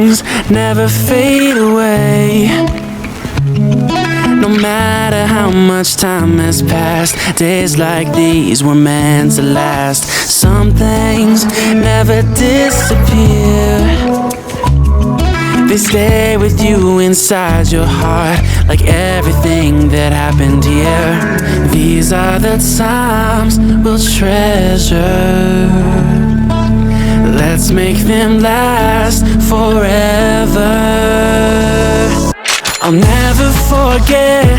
things never fade away. No matter how much time has passed, days like these were meant to last. Some things never disappear. They stay with you inside your heart, like everything that happened here. These are the times we'll treasure. Let's make them last forever. I'll never forget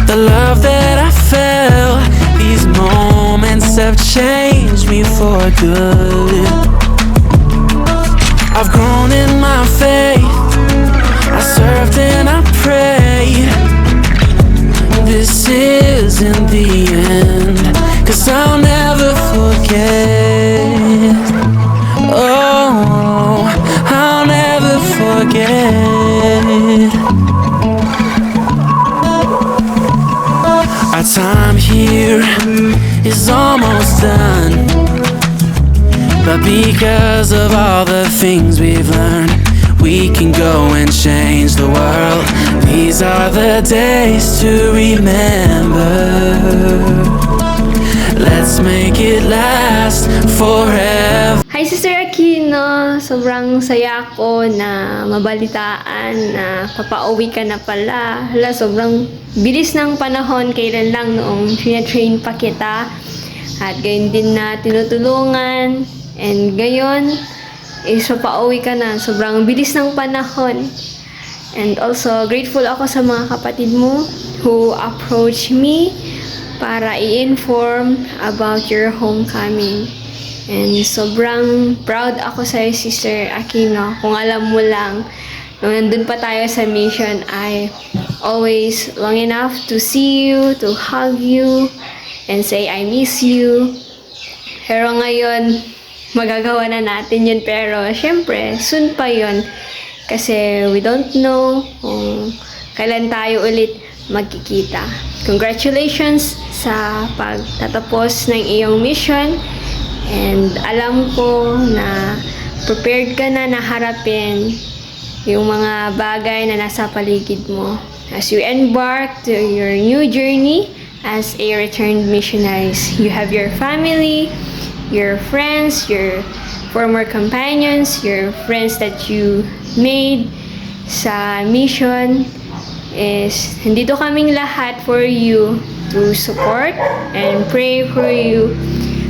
the love that I felt. These moments have changed me for good. I've grown in my faith, I served and I prayed. This isn't the end, 'cause I'll never forget. Oh, I'll never forget. Our time here is almost done, but because of all the things we've learned, we can go and change the world. These are the days to remember. Let's make it last forever. Hi, Sister Aquino! Sobrang saya ko na mabalitaan na papauwi ka na pala. Hala, sobrang bilis ng panahon. Kailan lang noong train pa kita. At gayon din na tinutulungan. And gayon, so pauwi ka na. Sobrang bilis ng panahon. And also, grateful ako sa mga kapatid mo who approached me para i-inform about your homecoming. And sobrang proud ako sa Sister Aquino. Kung alam mo lang, nung nandun pa tayo sa mission, I always long enough to see you, to hug you, and say I miss you. Pero ngayon, magagawa na natin yun. Pero syempre, soon pa yun. Kasi we don't know kung kailan tayo ulit magkikita. Congratulations sa pagtatapos ng iyong mission. And alam ko na prepared ka na harapin yung mga bagay na nasa paligid mo as you embark to your new journey as a returned missionaries. You have your family, your friends, your former companions, your friends that you made sa mission. Is nandito kaming lahat for you to support and pray for you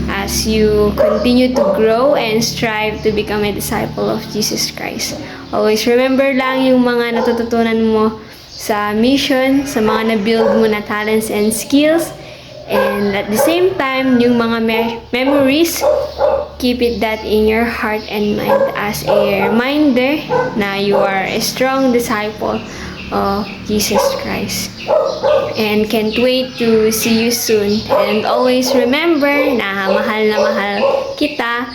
as you continue to grow and strive to become a disciple of Jesus Christ. Always remember lang yung mga natututunan mo sa mission, sa mga na-build mo na talents and skills. And at the same time, yung mga memories, keep it that in your heart and mind as a reminder na you are a strong disciple of Jesus Christ. And can't wait to see you soon. And always remember na mahal kita.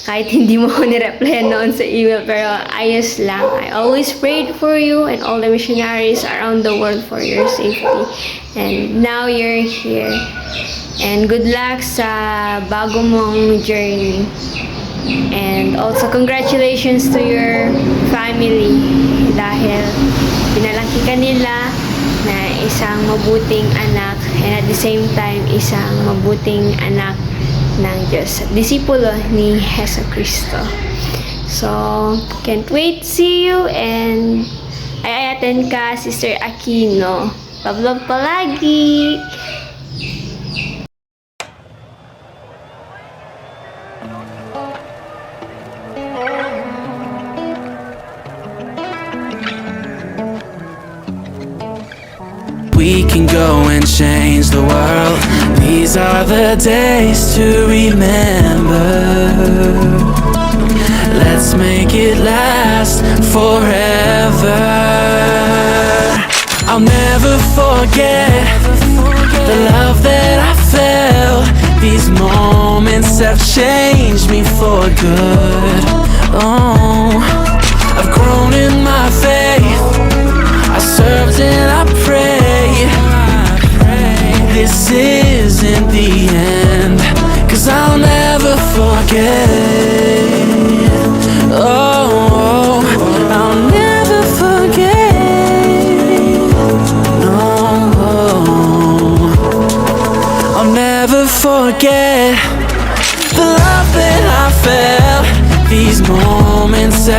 Kahit hindi mo ko ni-reply noon sa email, pero ayos lang. I always prayed for you and all the missionaries around the world for your safety. And now you're here. And good luck sa bago mong journey. And also congratulations to your family dahil pinalaki ka nila na isang mabuting anak and at the same time isang mabuting anak ng Diyos, disipulo ni Hesus Kristo. So, can't wait to see you and ay-ayatin ka, Sister Aquino. Love palagi! We can go and change the world. These are the days to remember. Let's make it last forever. I'll never forget the love that I felt. These moments have changed me for good. Oh, I've grown in my faith, I served and I prayed. This isn't the end, 'cause I'll never forget. Oh,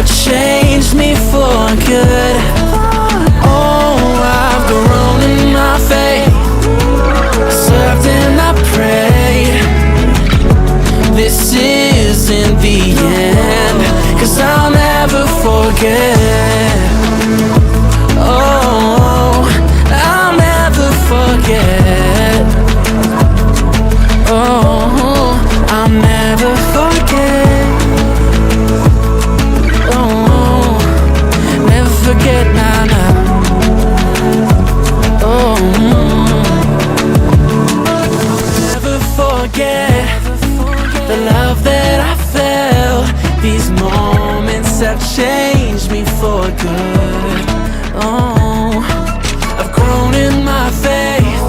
have changed me for good. Oh, I've grown in my faith, served and I pray. This isn't the end, 'cause I'll never forget. Oh, I'll never forget. Oh, I'll never forget. Oh, never forget, nah, nah. Oh, never forget the love that I felt. These moments have changed me for good. Oh, I've grown in my faith,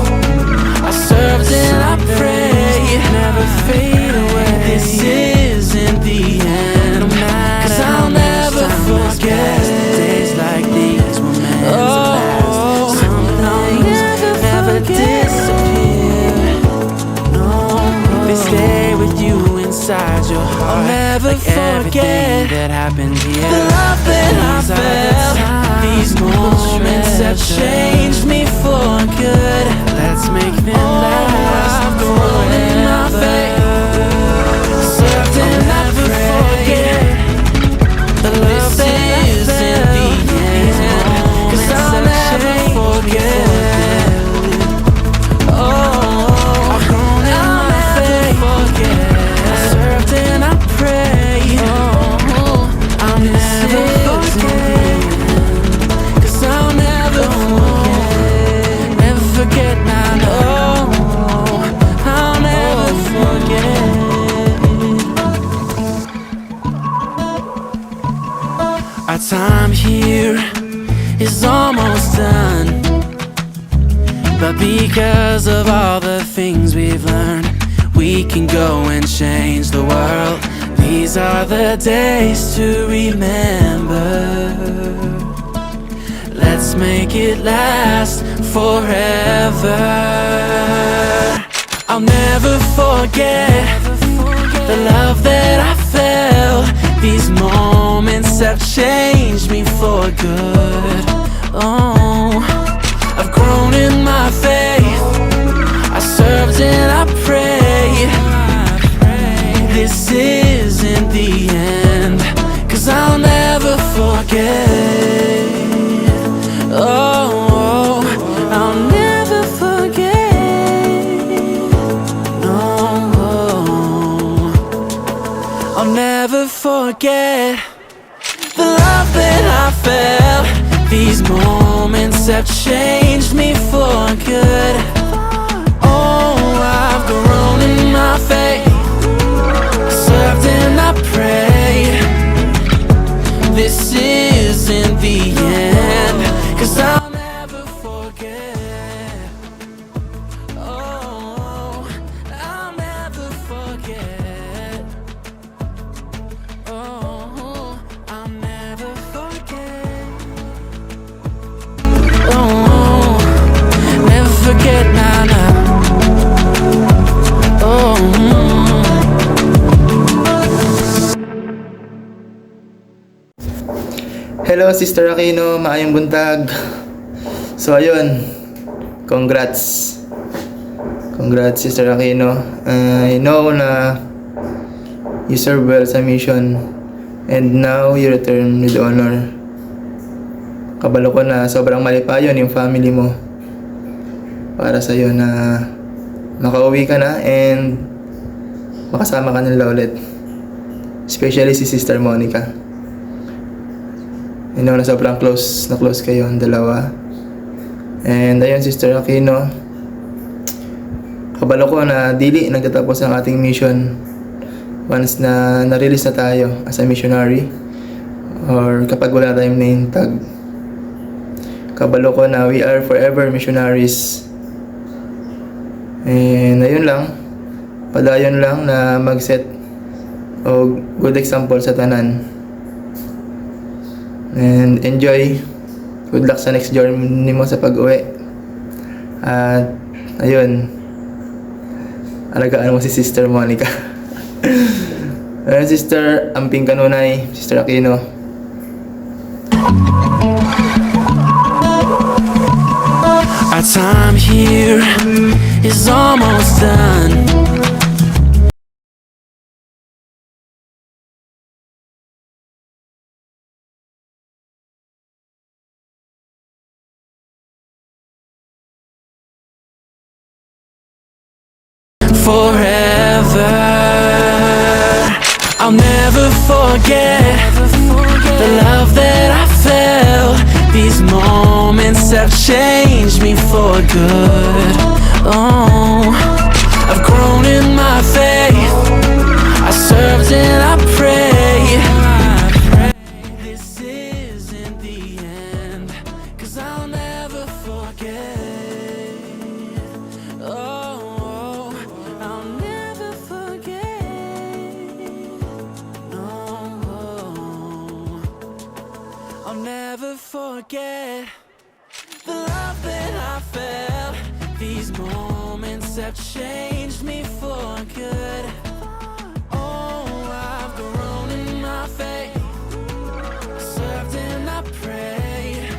I served and I prayed. Never fade away. This isn't the end, 'cause I'll never forget days like these were meant to last. Some things never disappear. No, they stay with you inside your heart. I'll never forget that happened here. The love that I felt. These moments have changed me for good. Let's make them last. I've grown in my faith, served and I forget. The love that isn't the end, 'cause I'll never forget. Oh, I've grown in my faith, I served and I prayed. Oh, I'll never forget, 'cause I'll never forget. Never forget, nah, no. I'll never forget. Our time here is almost done, but because of all the things we've learned, we can go and change the world. These are the days to remember. Let's make it last forever. I'll never forget the love that I felt. These moments have changed me for good. Oh, I've grown in my faith, I served and I prayed. This isn't the end, 'cause I'll never forget. Oh, I'll never forget. No, I'll never forget the love that I felt. These moments have changed me for good. Oh, I've grown in my faith, served and I prayed. This isn't the end, 'cause I'll never forget. Oh, I'll never forget. Oh, I'll never forget. Oh, never forget, nah, nah. Oh, Hello, Sister Aquino. Maayong buntag. So, ayun. Congrats. Congrats, Sister Aquino. I know na you serve well sa mission and now you return with honor. Kabalo ko na sobrang malipayon yung family mo para sa'yo na makauwi ka na and makasama ka nila ulit. Especially si Sister Monica. I know na sobrang close kayo ang dalawa. And ayun, Sister Aquino, kabalo ko na dili nagtatapos ang ating mission once na na-release na tayo as a missionary or kapag wala tayong name tag. Kabalo ko na we are forever missionaries. And ayun lang, padayon lang na mag-set o good example sa tanan. And enjoy. Good luck sa next journey mo sa pag-uwi. At ayun, alagaan mo si Sister Monica. Ayun, Sister Amping Kanunay, Sister Aquino. Our time here is almost done. Forever, I'll never forget the love that I felt. These moments have changed me for good. Oh, I've grown in my faith. I served and I prayed. This isn't the end, 'cause I'll never forget. Oh, I'll never forget. No, I'll never forget the love that I felt. These moments have changed me for good. Oh, I've grown in my faith, served and I prayed.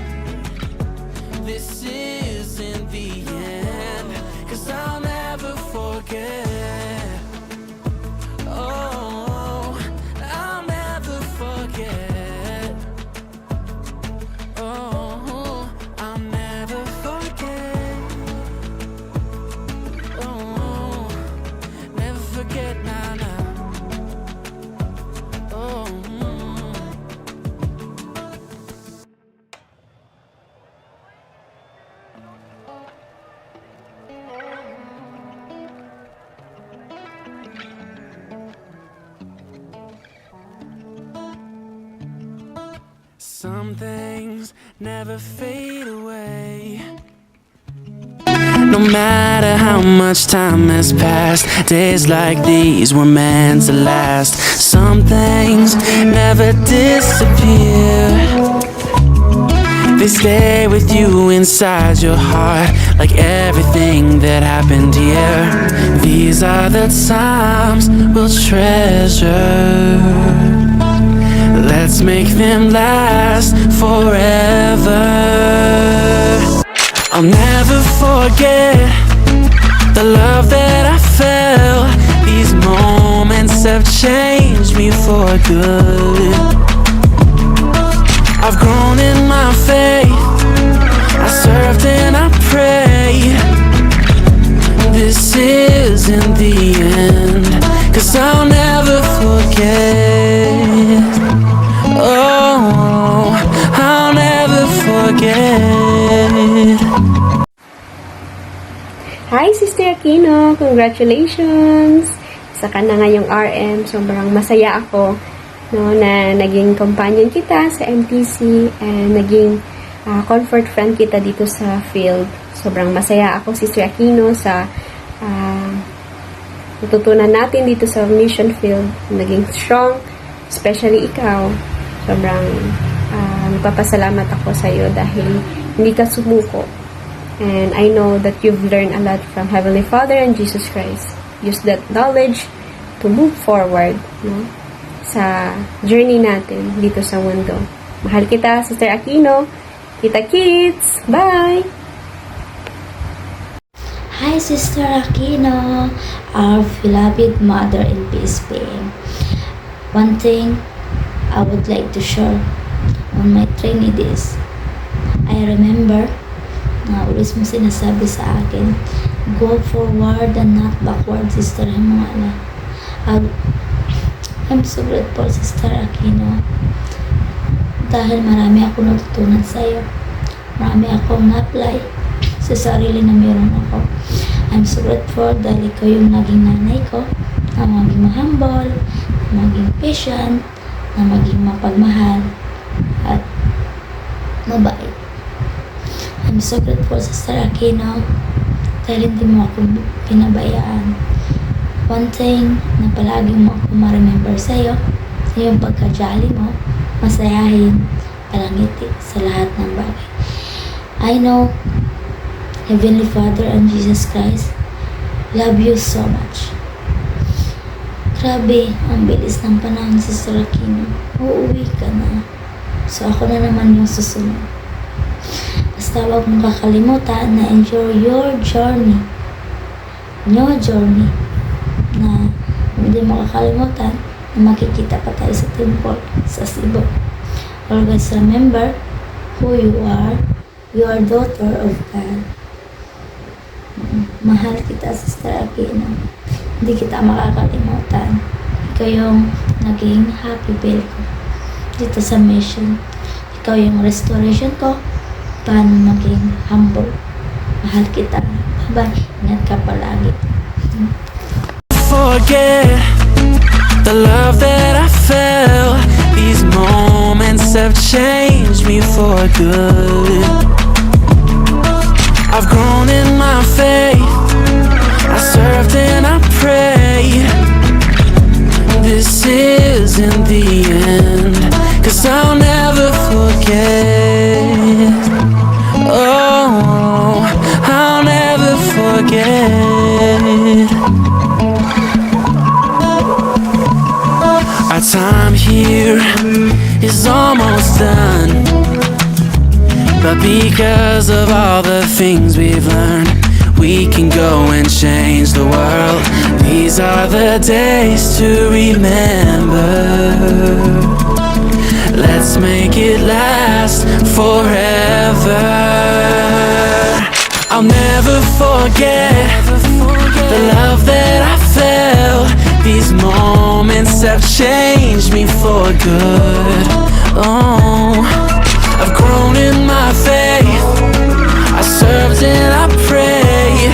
This isn't the end, 'cause I'll never forget. Oh, I'll never forget. Oh, I'll never forget. Oh, never forget, nah, nah. Oh, some things never fade away. No matter how much time has passed, days like these were meant to last. Some things never disappear. They stay with you inside your heart, like everything that happened here. These are the times we'll treasure. Let's make them last forever. I'll never forget the love that I felt. These moments have changed me for good. I've grown in my faith. I served and I prayed. This isn't the end, 'cause I'll never forget. Oh, I'll never forget. Hi, Sister Aquino! Congratulations! Sa ka na ngayong RM. Sobrang masaya ako no, na naging companion kita sa MTC and naging comfort friend kita dito sa field. Sobrang masaya ako, Sister Aquino, sa natutunan natin dito sa mission field. Naging strong, especially ikaw. Sobrang magpapasalamat ako sa iyo dahil hindi ka sumuko. And I know that you've learned a lot from Heavenly Father and Jesus Christ. Use that knowledge to move forward, no, sa journey natin dito sa mundo. Mahal kita, Sister Aquino. Kita kits! Bye! Hi, Sister Aquino, our beloved mother in peace being. One thing I would like to share on my training days. I remember na always mo sinasabi sa akin, go forward and not backward, Sister Himala. I'm so grateful, Sister Aquino, dahil marami ako natutunan sa iyo. Marami akong na-apply sa sarili na meron ako. I'm so grateful dahil ikaw yung naging nanay ko, na maging humble, na maging patient, na maging mapagmahal, at mabait. I'm so grateful, Sister Aquino, dahil hindi mo ako pinabayaan. One thing na palagi mo ako ma-remember sa'yo, sa iyong pagkajali mo, masayahin, palangiti sa lahat ng bagay. I know Heavenly Father and Jesus Christ love you so much. Grabe, ang bilis ng panahon, Sister Aquino. Uuwi ka na. So ako na naman yung susunod. Basta huwag mong kakalimutan na enjoy your journey. Your journey. Na hindi mo kakalimutan na makikita pa tayo sa temple sa Cebu. Always remember who you are. You are daughter of God. Mahal kita, Sister Aquino. Hindi kita makakalimutan. Ikaw yung naging happy pill ko dito sa mission. Ikaw yung restoration ko. Paano maging humble. Mahal kita. Bye-bye. Ingat ka palagi. Forget the love that I felt. These moments have changed me for good. I've grown in my faith. I served and I prayed. This isn't the end, 'cause I'll never forget. Oh, I'll never forget. Our time here is almost done, but because of all the things we've learned, we can go and change the world. These are the days to remember. Let's make it last forever. I'll never forget the love that I felt. These moments have changed me for good. Oh, I've grown in my faith. I served and I prayed.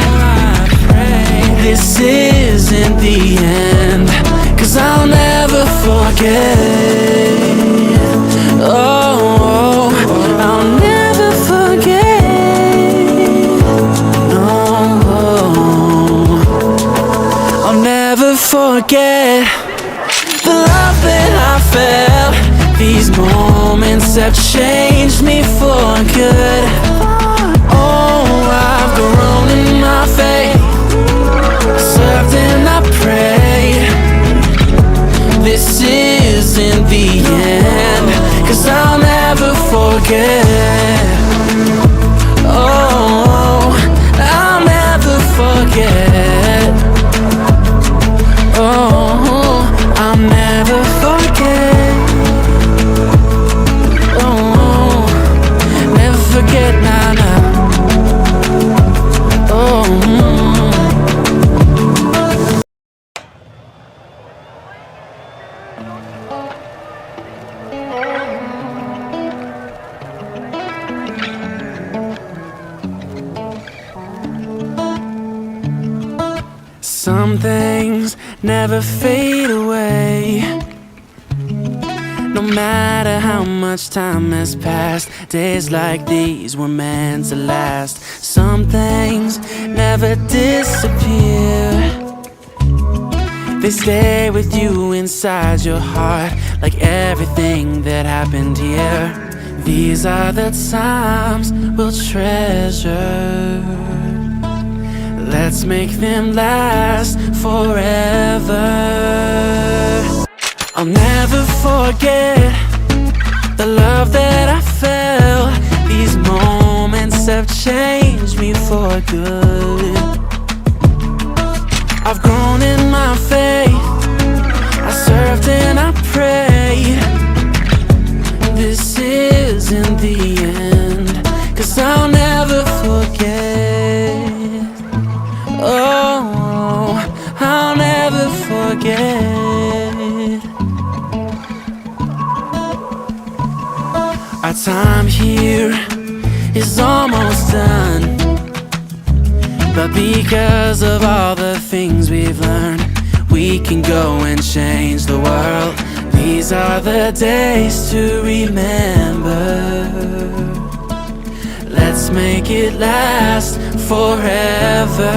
This isn't the end, 'cause I'll never forget. Oh, I'll never forget. No, I'll never forget the love that I felt. These moments have changed me for good. Oh, I've grown in my faith. I served and I prayed. This isn't the end, 'cause I'll never forget. Oh, I'll never forget. Oh, I'll never forget. Oh, never forget, nah, nah. Oh, some things never fade away. No matter how much time has passed, days like these were meant to last. Some things never disappear. They stay with you inside your heart, like everything that happened here. These are the times we'll treasure. Let's make them last forever. I'll never forget the love that I felt. These moments have changed me for good. I've grown in my faith. I served and I prayed. This isn't the end, 'cause I'll never forget. Oh, I'll never forget. Our time here is almost done, but because of all the things we've learned, we can go and change the world. These are the days to remember. Let's make it last forever.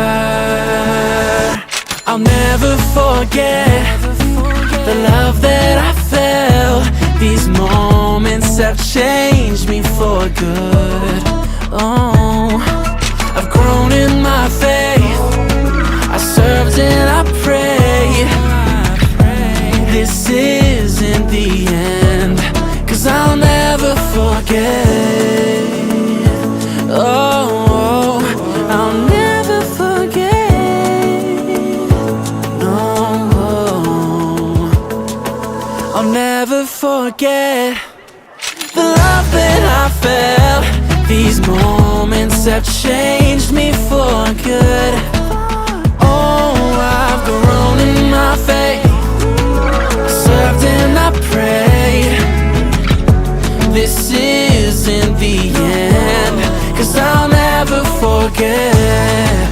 I'll never forget the love that I felt. These moments have changed me for good. Oh, I've grown in my faith. I served and I prayed. This isn't the end, 'cause I'll never have changed me for good. Oh, I've grown in my faith, served and I prayed. This isn't the end, 'cause I'll never forget.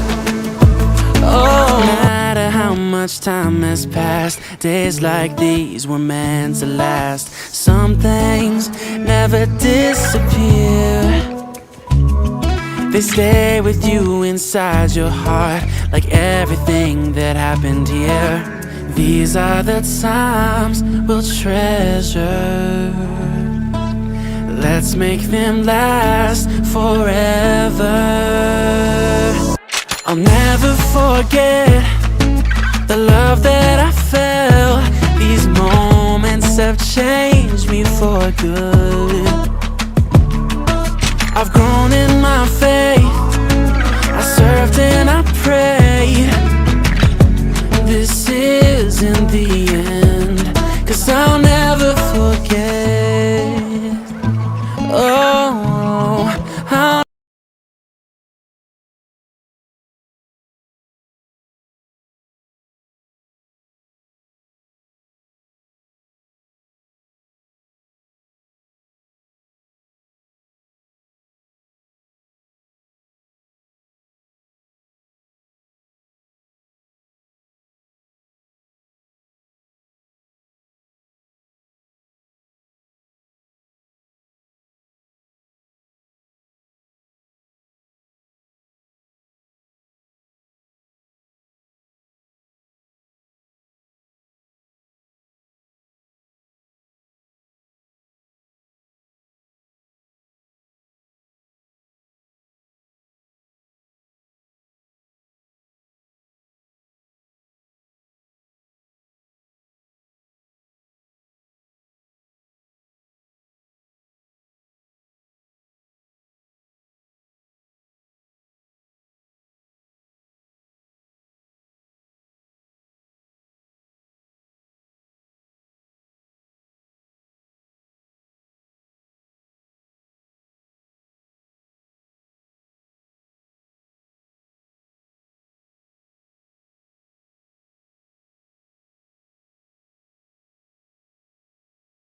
Oh, no matter how much time has passed, days like these were meant to last. Some things never disappear, they stay with you inside your heart, like everything that happened here. These are the times we'll treasure. Let's make them last forever. I'll never forget the love that I felt. These moments have changed me for good. I've grown in my faith, I served and I prayed. This isn't the end, 'cause I'll never forget. Oh, I'll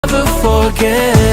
never forget.